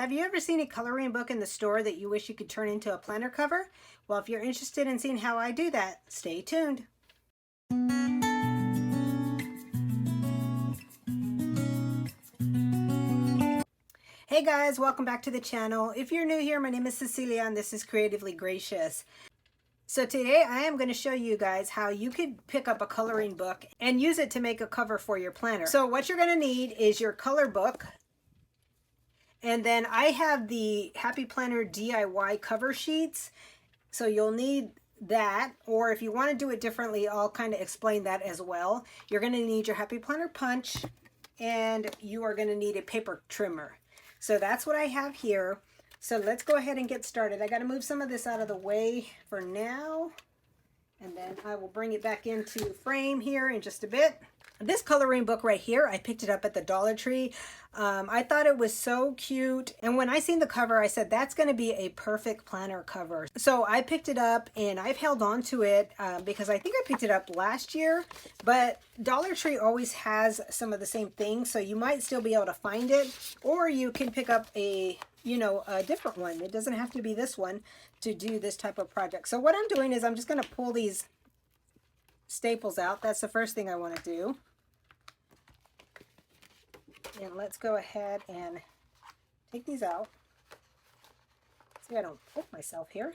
Have you ever seen a coloring book in the store that you wish you could turn into a planner cover? Well, if you're interested in seeing how I do that, stay tuned. Hey guys, welcome back to the channel. If you're new here, my name is Cecilia and this is Creatively Gracious. So today I am going to show you guys how you could pick up a coloring book and use it to make a cover for your planner. So what you're going to need is your color book. And then I have the Happy Planner DIY cover sheets. So you'll need that, or if you want to do it differently, I'll kind of explain that as well. You're going to need your Happy Planner punch, and you are going to need a paper trimmer. So that's what I have here. So let's go ahead and get started. I got to move some of this out of the way for now, and then I will bring it back into frame here in just a bit. This coloring book right here, I picked it up at the Dollar Tree. I thought it was so cute, and when I seen the cover, I said that's going to be a perfect planner cover. So I picked it up and I've held on to it because I think I picked it up last year, but Dollar Tree always has some of the same things, so you might still be able to find it, or you can pick up a different one. It doesn't have to be this one to do this type of project. So what I'm doing is I'm just going to pull these staples out. That's the first thing I want to do. And let's go ahead and take these out. See, I don't poke myself here.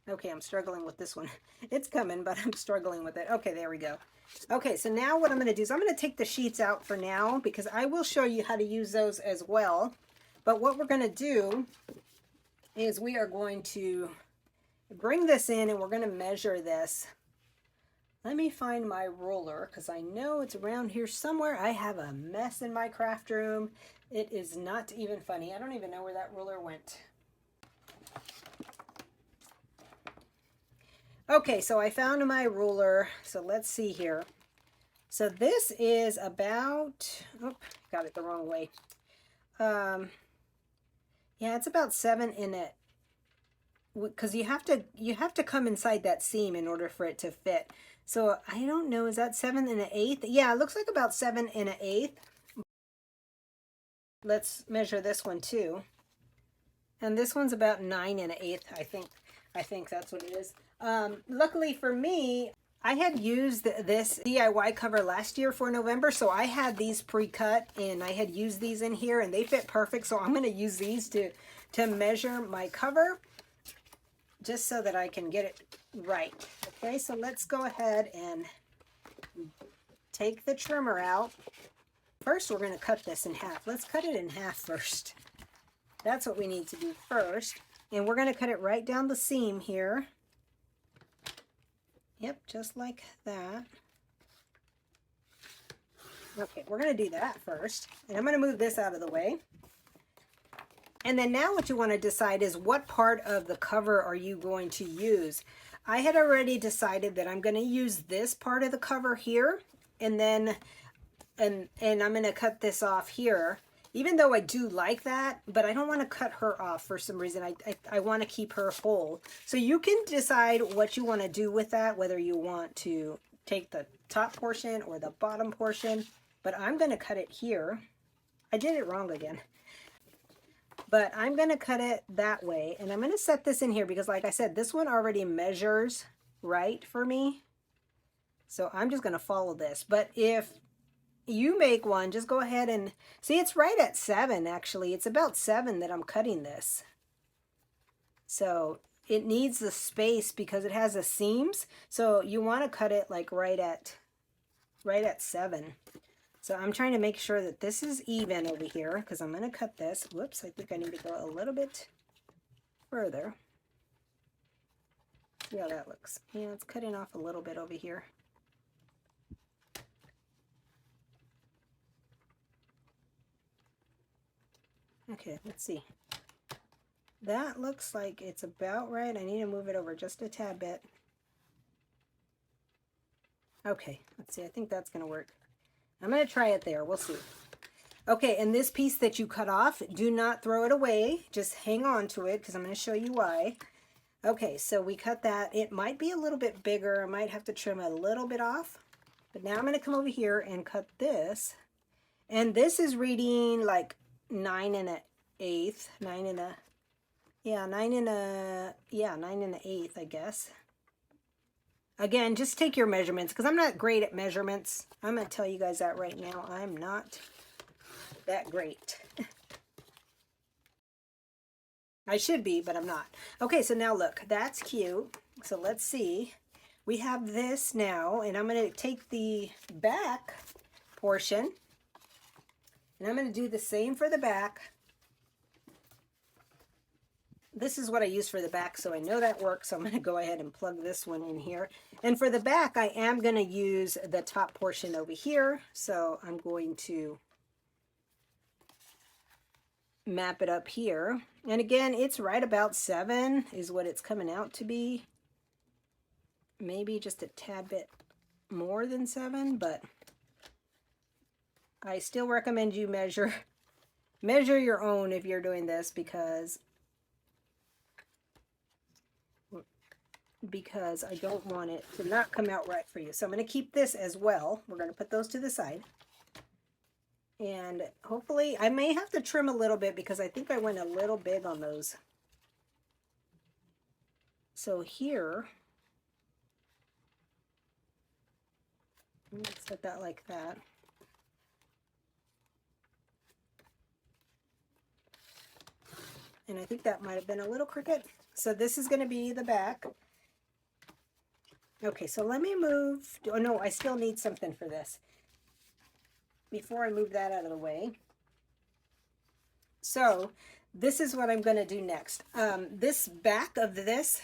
Okay, I'm struggling with this one. It's coming, but I'm struggling with it. Okay, there we go. Okay, so now what I'm going to do is I'm going to take the sheets out for now because I will show you how to use those as well. But what we're going to do is we are going to bring this in and we're going to measure this. Let me find my ruler because I know it's around here somewhere. I have a mess in my craft room. It is not even funny. I don't even know where that ruler went. Okay, so I found my ruler. So let's see here. So this is about, oh, got it the wrong way. Yeah, it's about 7 in it. Because you have to come inside that seam in order for it to fit. So I don't know, is that 7 1/8? Yeah, it looks like about 7 1/8. Let's measure this one too. And this one's about 9 1/8, I think. I think that's what it is. Luckily for me, I had used this DIY cover last year for November, so I had these pre-cut and I had used these in here and they fit perfect. So I'm going to use these to measure my cover, just so that I can get it right. Okay, so let's go ahead and take the trimmer out. First, we're going to cut this in half. Let's cut it in half first. That's what we need to do first. And we're going to cut it right down the seam here. Yep, just like that. Okay, we're going to do that first. And I'm going to move this out of the way. And then now what you want to decide is what part of the cover are you going to use. I had already decided that I'm going to use this part of the cover here, and then and I'm going to cut this off here, even though I do like that, but I don't want to cut her off for some reason. I want to keep her whole. So you can decide what you want to do with that, whether you want to take the top portion or the bottom portion, but I'm going to cut it here. I did it wrong again. But I'm going to cut it that way, and I'm going to set this in here because, like I said, this one already measures right for me. So I'm just going to follow this. But if you make one, just go ahead and see, it's right at 7 actually. It's about 7 that I'm cutting this. So it needs the space because it has the seams. So you want to cut it like right at 7. So I'm trying to make sure that this is even over here because I'm going to cut this. Whoops, I think I need to go a little bit further. See how that looks. Yeah, it's cutting off a little bit over here. Okay, let's see. That looks like it's about right. I need to move it over just a tad bit. Okay, let's see. I think that's going to work. I'm going to try it there. We'll see. Okay, and this piece that you cut off, do not throw it away. Just hang on to it because I'm going to show you why. Okay, so we cut that. It might be a little bit bigger. I might have to trim a little bit off. But now I'm going to come over here and cut this. And this is reading like 9 1/8, 9 1/8, I guess. Again, just take your measurements because I'm not great at measurements. I'm going to tell you guys that right now. I'm not that great. I should be, but I'm not. Okay, so now look, that's cute. So let's see. We have this now, and I'm going to take the back portion, and I'm going to do the same for the back. This is what I use for the back, so I know that works. So I'm going to go ahead and plug this one in here. And for the back, I am going to use the top portion over here. So I'm going to map it up here. And again, it's right about 7 is what it's coming out to be. Maybe just a tad bit more than 7, but I still recommend you measure your own if you're doing this because I don't want it to not come out right for you. So I'm going to keep this as well. We're going to put those to the side. And hopefully, I may have to trim a little bit because I think I went a little big on those. So here, let's set that like that. And I think that might have been a little crooked. So this is going to be the back. Okay, so let me move. Oh no, I still need something for this before I move that out of the way. So this is what I'm going to do next. This back of this,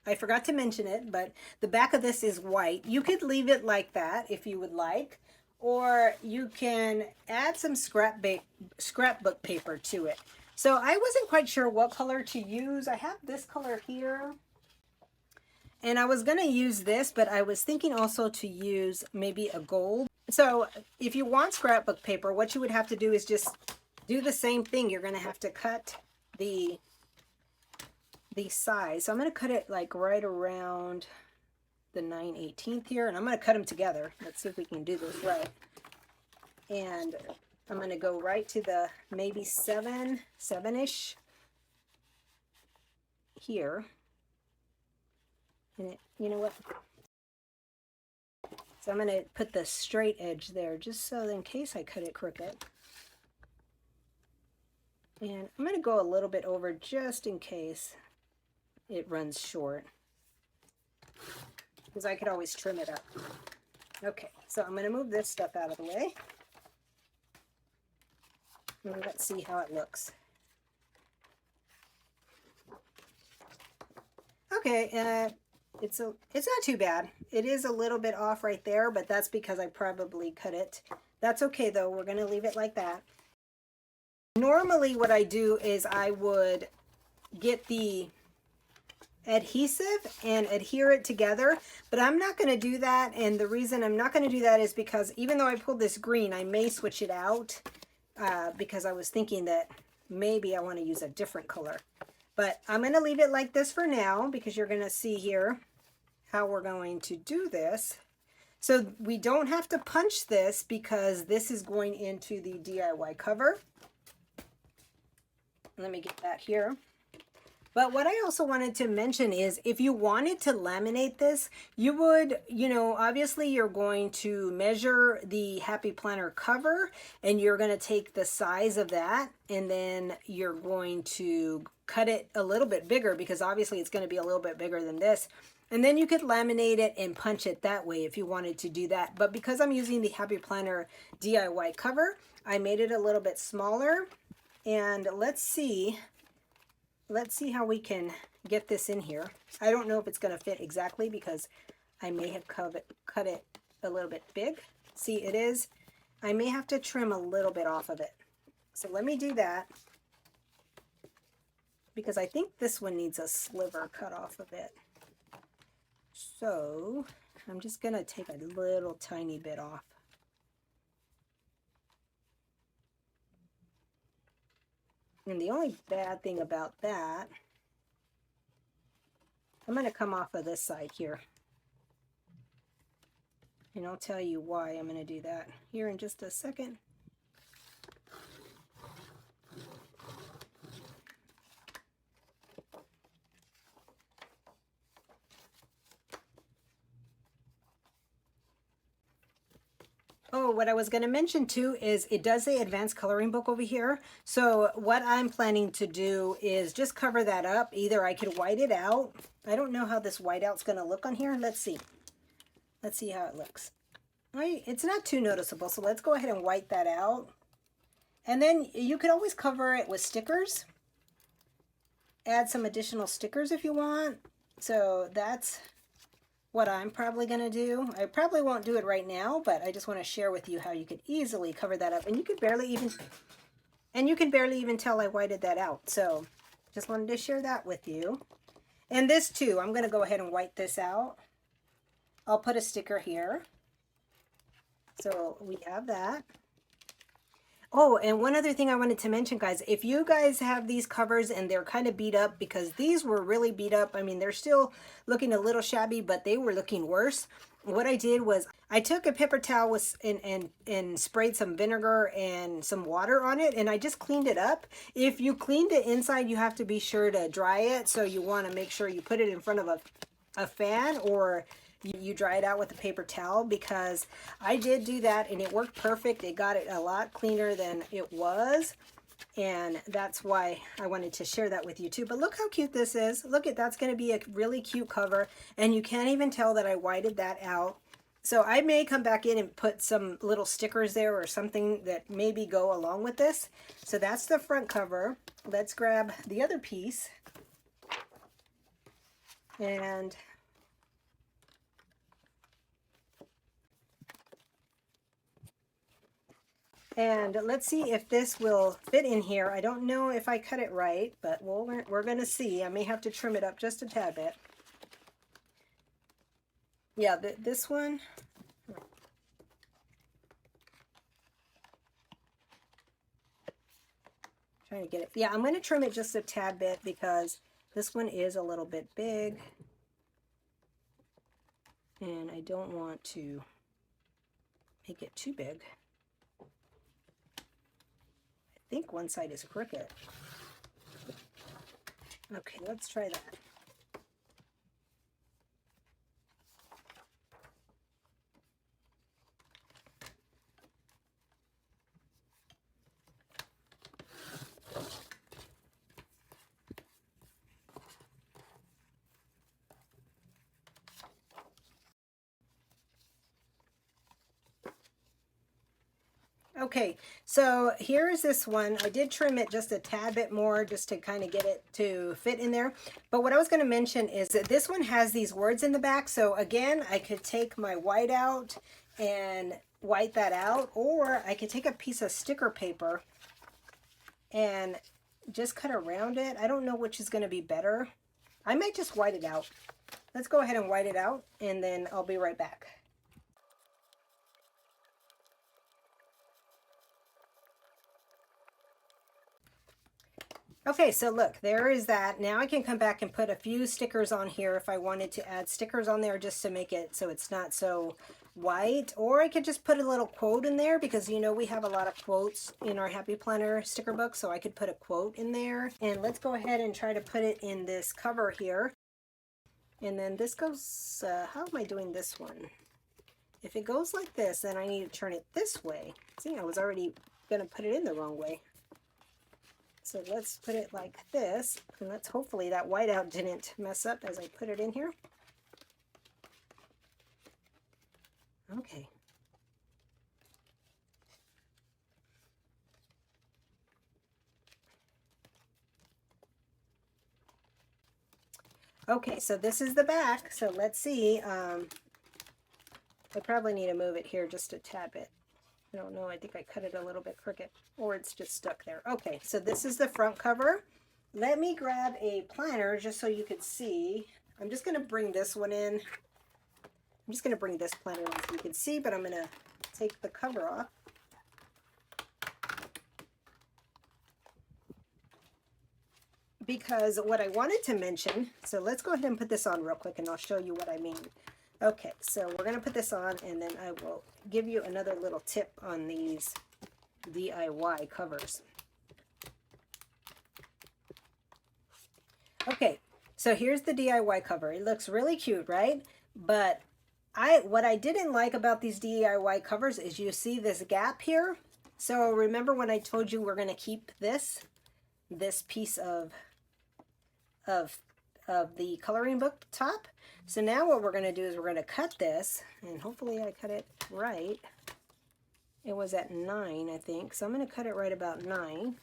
I forgot to mention it, but the back of this is white. You could leave it like that if you would like, or you can add some scrapbook paper to it. So I wasn't quite sure what color to use. I have this color here. And I was going to use this, but I was thinking also to use maybe a gold. So if you want scrapbook paper, what you would have to do is just do the same thing. You're going to have to cut the size. So I'm going to cut it like right around the 9/18 here, and I'm going to cut them together. Let's see if we can do this right. And I'm going to go right to the maybe 7-ish here. And you know what? So I'm going to put the straight edge there just so in case I cut it crooked. And I'm going to go a little bit over just in case it runs short, because I could always trim it up. Okay, so I'm going to move this stuff out of the way. And let's see how it looks. Okay, it's not too bad. It is a little bit off right there, but that's because I probably cut it. That's okay though. We're going to leave it like that. Normally what I do is I would get the adhesive and adhere it together, but I'm not going to do that. And the reason I'm not going to do that is because even though I pulled this green, I may switch it out because I was thinking that maybe I want to use a different color. But I'm going to leave it like this for now because you're going to see here how we're going to do this. So we don't have to punch this because this is going into the DIY cover. Let me get that here. But what I also wanted to mention is if you wanted to laminate this, you would, obviously you're going to measure the Happy Planner cover and you're going to take the size of that and then you're going to cut it a little bit bigger because obviously it's going to be a little bit bigger than this. And then you could laminate it and punch it that way if you wanted to do that. But because I'm using the Happy Planner DIY cover, I made it a little bit smaller. And let's see how we can get this in here. I don't know if it's going to fit exactly because I may have cut it a little bit big. See, it is. I may have to trim a little bit off of it. So let me do that because I think this one needs a sliver cut off of it. So I'm just going to take a little tiny bit off. And the only bad thing about that, I'm going to come off of this side here. And I'll tell you why I'm going to do that here in just a second. Oh, what I was going to mention too is it does say advanced coloring book over here. So what I'm planning to do is just cover that up. Either I could white it out. I don't know how this whiteout's going to look on here. Let's see. Let's see how it looks. Right, it's not too noticeable, so let's go ahead and white that out. And then you could always cover it with stickers. Add some additional stickers if you want. So that's what I'm probably going to do. I probably won't do it right now, but I just want to share with you how you could easily cover that up. And you could barely even tell I whited that out. So just wanted to share that with you. And this too, I'm going to go ahead and white this out. I'll put a sticker here. So we have that. Oh, and one other thing I wanted to mention, guys, if you guys have these covers and they're kind of beat up, because these were really beat up. I mean, they're still looking a little shabby, but they were looking worse. What I did was I took a paper towel and sprayed some vinegar and some water on it, and I just cleaned it up. If you clean the inside, you have to be sure to dry it. So you want to make sure you put it in front of a fan, or you dry it out with a paper towel, because I did do that and it worked perfect. It got it a lot cleaner than it was, and that's why I wanted to share that with you too. But look how cute this is. Look at, that's going to be a really cute cover, and you can't even tell that I whited that out. So I may come back in and put some little stickers there or something that maybe go along with this. So that's the front cover. Let's grab the other piece, and let's see if this will fit in here. I don't know if I cut it right, but we're going to see. I may have to trim it up just a tad bit. Yeah, this one. Trying to get it. Yeah, I'm going to trim it just a tad bit because this one is a little bit big. And I don't want to make it too big. I think one side is crooked. Okay, let's try that. Okay, so here is this one. I did trim it just a tad bit more just to kind of get it to fit in there. But what I was going to mention is that this one has these words in the back. So again, I could take my white out and white that out, or I could take a piece of sticker paper and just cut around it. I don't know which is going to be better. I might just white it out. Let's go ahead and white it out, and then I'll be right back. Okay, so look, there is that. Now I can come back and put a few stickers on here if I wanted to add stickers on there just to make it so it's not so white. Or I could just put a little quote in there, because you know we have a lot of quotes in our Happy Planner sticker book, so I could put a quote in there. And let's go ahead and try to put it in this cover here. And then this goes, how am I doing this one? If it goes like this, then I need to turn it this way. See, I was already going to put it in the wrong way. So let's put it like this, and let's hopefully that whiteout didn't mess up as I put it in here. Okay. Okay, so this is the back. So let's see. I probably need to move it here just a tad bit. I don't know, I think I cut it a little bit crooked, or it's just stuck there. Okay, so this is the front cover. Let me grab a planner just so you could see. I'm just going to bring this one in. I'm just going to bring this planner in so you can see, but I'm going to take the cover off. Because what I wanted to mention, so let's go ahead and put this on real quick and I'll show you what I mean. Okay, so we're going to put this on, and then I will give you another little tip on these DIY covers. Okay, so here's the DIY cover. It looks really cute, right? But what I didn't like about these DIY covers is you see this gap here. So remember when I told you we're going to keep this piece of the coloring book top? So now what we're going to do is we're going to cut this, and hopefully I cut it right. It was at 9, I think, so I'm going to cut it right about 9.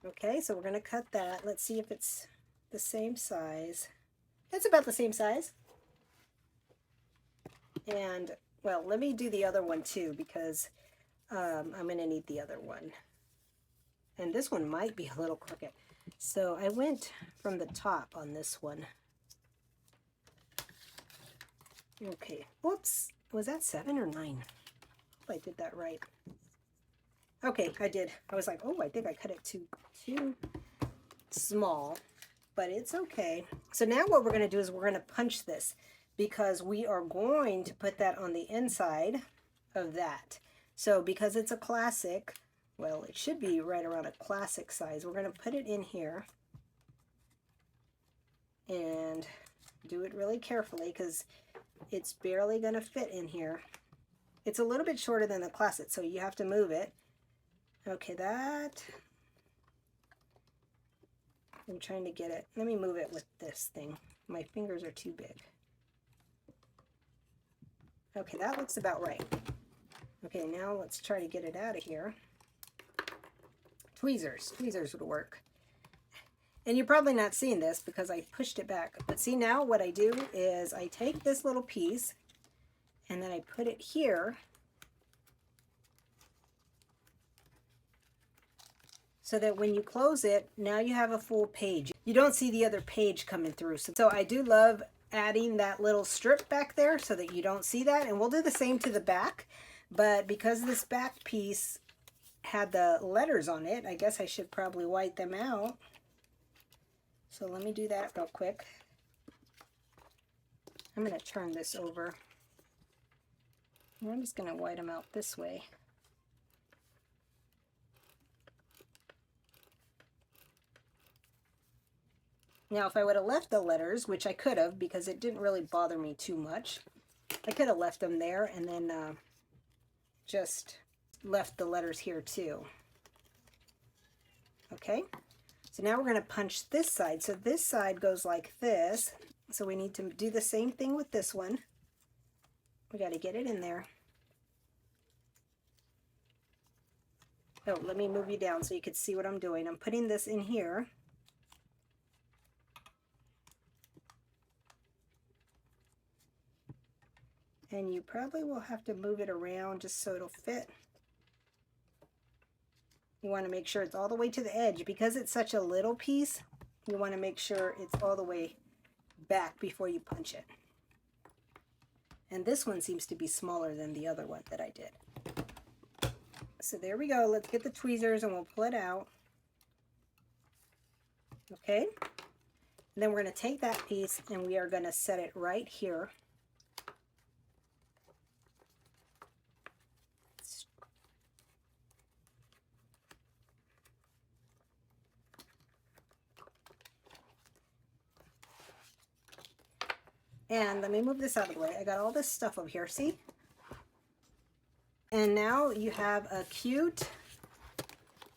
Okay, so we're going to cut that. Let's see if it's the same size. It's about the same size. And, well, let me do the other one too, because I'm going to need the other one. And this one might be a little crooked. So I went from the top on this one. Okay, whoops. Was that 7 or 9? I hope I did that right. Okay, I did. I was like, oh, I think I cut it too small, but it's okay. So now what we're going to do is we're going to punch this, because we are going to put that on the inside of that. So because it's a classic, well, it should be right around a classic size. We're going to put it in here and do it really carefully, because it's barely going to fit in here. It's a little bit shorter than the classic, so you have to move it. Okay, that, I'm trying to get it. Let me move it with this thing. My fingers are too big. Okay, that looks about right. Okay, now let's try to get it out of here. Tweezers would work. And you're probably not seeing this because I pushed it back. But see, now what I do is I take this little piece and then I put it here. So that when you close it, now you have a full page. You don't see the other page coming through. So I do love adding that little strip back there so that you don't see that. And we'll do the same to the back. But because this back piece had the letters on it, I guess I should probably white them out. So let me do that real quick. I'm going to turn this over. I'm just going to white them out this way. Now, if I would have left the letters, which I could have because it didn't really bother me too much, I could have left them there and then just left the letters here too. Okay, so now we're going to punch this side. So this side goes like this. So we need to do the same thing with this one. We got to get it in there. Oh, let me move you down so you can see what I'm doing. I'm putting this in here. And you probably will have to move it around just so it'll fit. You want to make sure it's all the way to the edge. Because it's such a little piece, you want to make sure it's all the way back before you punch it. And this one seems to be smaller than the other one that I did. So there we go. Let's get the tweezers and we'll pull it out. Okay. And then we're going to take that piece and we are going to set it right here. And let me move this out of the way. I got all this stuff over here, see? And now you have a cute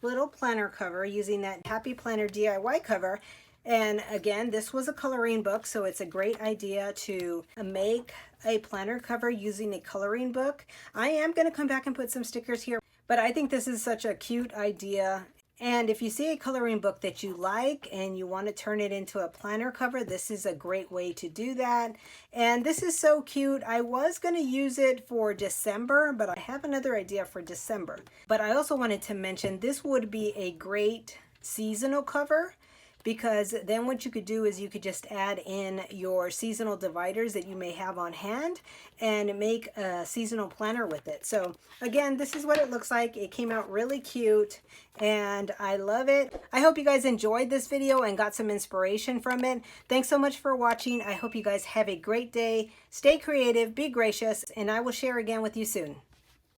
little planner cover using that Happy Planner DIY cover. And again, this was a coloring book, so it's a great idea to make a planner cover using a coloring book. I am going to come back and put some stickers here, but I think this is such a cute idea. And if you see a coloring book that you like and you want to turn it into a planner cover, this is a great way to do that. And this is so cute. I was going to use it for December, but I have another idea for December. But I also wanted to mention this would be a great seasonal cover because then what you could do is you could just add in your seasonal dividers that you may have on hand and make a seasonal planner with it. So again, this is what it looks like. It came out really cute and I love it. I hope you guys enjoyed this video and got some inspiration from it. Thanks so much for watching. I hope you guys have a great day. Stay creative, be gracious, and I will share again with you soon.